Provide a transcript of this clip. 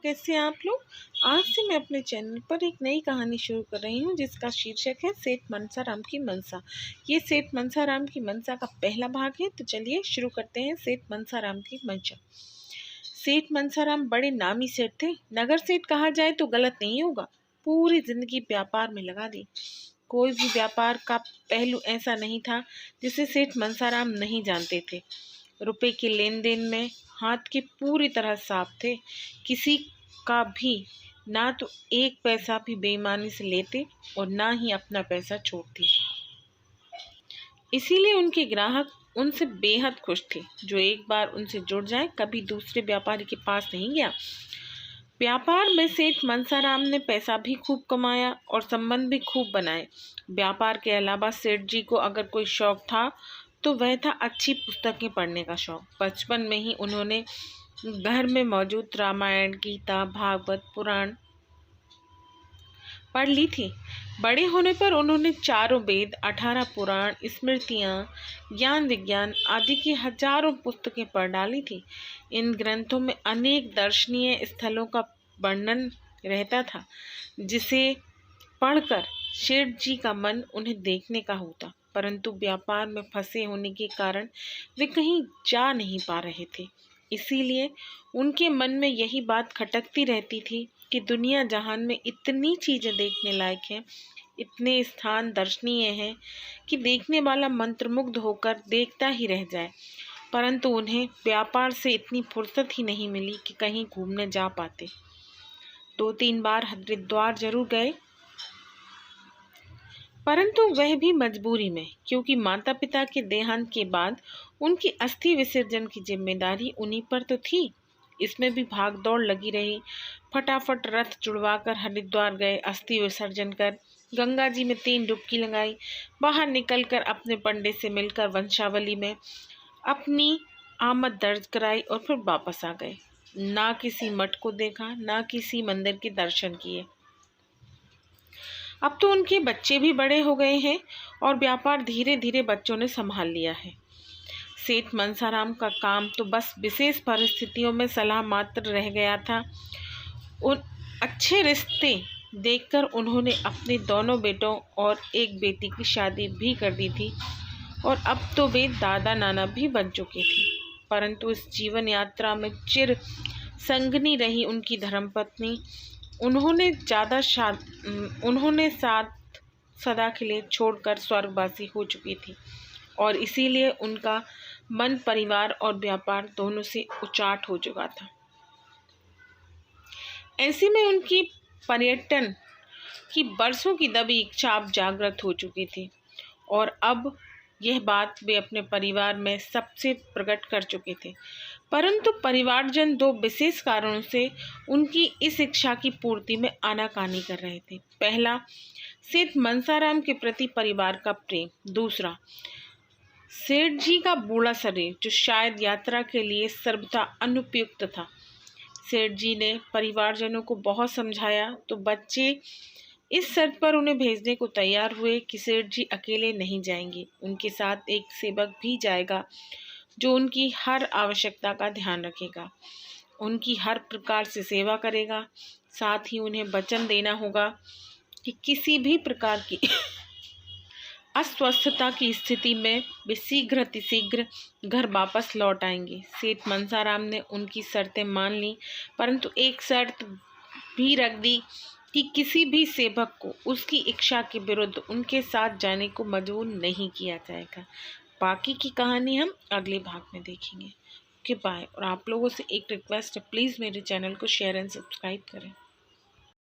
कैसे हैं आप लोग। आज से मैं अपने चैनल पर एक नई कहानी शुरू कर रही हूँ जिसका शीर्षक है सेठ मनसाराम की मनसा। ये सेठ मनसाराम की मनसा का पहला भाग है। तो चलिए शुरू करते हैं सेठ मनसाराम की मनसा। सेठ मनसाराम बड़े नामी सेठ थे। नगर सेठ कहा जाए तो गलत नहीं होगा। पूरी जिंदगी व्यापार में लगा दी। कोई भी व्यापार का पहलू ऐसा नहीं था जिसे सेठ मनसाराम नहीं जानते थे। रुपए के लेन देन में हाथ के पूरी तरह साफ थे। किसी का भी ना तो एक पैसा भी बेईमानी से लेते और ना ही अपना पैसा छोड़ते। इसीलिए उनके ग्राहक उनसे बेहद खुश थे। जो एक बार उनसे जुड़ जाए कभी दूसरे व्यापारी के पास नहीं गया। व्यापार में सेठ मनसाराम ने पैसा भी खूब कमाया और संबंध भी खूब बनाए। व्यापार के अलावा सेठ जी को अगर कोई शौक था तो वह था अच्छी पुस्तकें पढ़ने का शौक। बचपन में ही उन्होंने घर में मौजूद रामायण, गीता, भागवत, पुराण पढ़ ली थी। बड़े होने पर उन्होंने चारों वेद, 18 पुराण, स्मृतियाँ, ज्ञान विज्ञान आदि की हजारों पुस्तकें पढ़ डाली थी। इन ग्रंथों में अनेक दर्शनीय स्थलों का वर्णन रहता था जिसे पढ़कर सेठ जी का मन उन्हें देखने का होता। परंतु व्यापार में फंसे होने के कारण वे कहीं जा नहीं पा रहे थे। इसीलिए उनके मन में यही बात खटकती रहती थी कि दुनिया जहान में इतनी चीज़ें देखने लायक हैं, इतने स्थान दर्शनीय हैं कि देखने वाला मंत्रमुग्ध होकर देखता ही रह जाए। परंतु उन्हें व्यापार से इतनी फुर्सत ही नहीं मिली कि कहीं घूमने जा पाते। 2-3 बार हरिद्वार जरूर गए, परंतु वह भी मजबूरी में, क्योंकि माता पिता के देहांत के बाद उनकी अस्थि विसर्जन की जिम्मेदारी उन्हीं पर तो थी। इसमें भी भाग दौड़ लगी रही। फटाफट रथ जुड़वाकर हरिद्वार गए, अस्थि विसर्जन कर गंगा जी में 3 डुबकी लगाई, बाहर निकलकर अपने पंडित से मिलकर वंशावली में अपनी आमद दर्ज कराई और फिर वापस आ गए। ना किसी मठ को देखा, ना किसी मंदिर के दर्शन किए। अब तो उनके बच्चे भी बड़े हो गए हैं और व्यापार धीरे धीरे बच्चों ने संभाल लिया है। सेठ मनसाराम का काम तो बस विशेष परिस्थितियों में सलाह मात्र रह गया था। उन अच्छे रिश्ते देखकर उन्होंने अपने दोनों बेटों और एक बेटी की शादी भी कर दी थी और अब तो वे दादा नाना भी बन चुके थे। परंतु इस जीवन यात्रा में चिर संगनी रही उनकी धर्मपत्नी उन्होंने साथ सदा के लिए छोड़कर स्वर्गवासी हो चुकी थी और इसीलिए उनका मन परिवार और व्यापार दोनों से उचाट हो चुका था। ऐसे में उनकी पर्यटन की बरसों की दबी इच्छा अब जागृत हो चुकी थी और अब यह बात वे अपने परिवार में सबसे प्रकट कर चुके थे। परंतु परिवारजन 2 विशेष कारणों से उनकी इस इच्छा की पूर्ति में आनाकानी कर रहे थे। पहला, सेठ मनसाराम के प्रति परिवार का प्रेम। दूसरा, सेठ जी का बूढ़ा शरीर जो शायद यात्रा के लिए सर्वथा अनुपयुक्त था। सेठ जी ने परिवारजनों को बहुत समझाया तो बच्चे इस शर्त पर उन्हें भेजने को तैयार हुए कि सेठ जी अकेले नहीं जाएंगे, उनके साथ एक सेवक भी जाएगा जो उनकी हर आवश्यकता का ध्यान रखेगा, उनकी हर प्रकार से सेवा करेगा। साथ ही उन्हें वचन देना होगा कि किसी भी प्रकार की अस्वस्थता की स्थिति में वे शीघ्र घर वापस लौट आएंगे। सेठ मनसाराम ने उनकी शर्तें मान ली, परंतु एक शर्त भी रख दी कि किसी भी सेवक को उसकी इच्छा के विरुद्ध उनके साथ जाने को मजबूर नहीं किया जाएगा। बाकी की कहानी हम अगले भाग में देखेंगे। Okay bye. और आप लोगों से एक रिक्वेस्ट है, प्लीज़ मेरे चैनल को शेयर एंड सब्सक्राइब करें।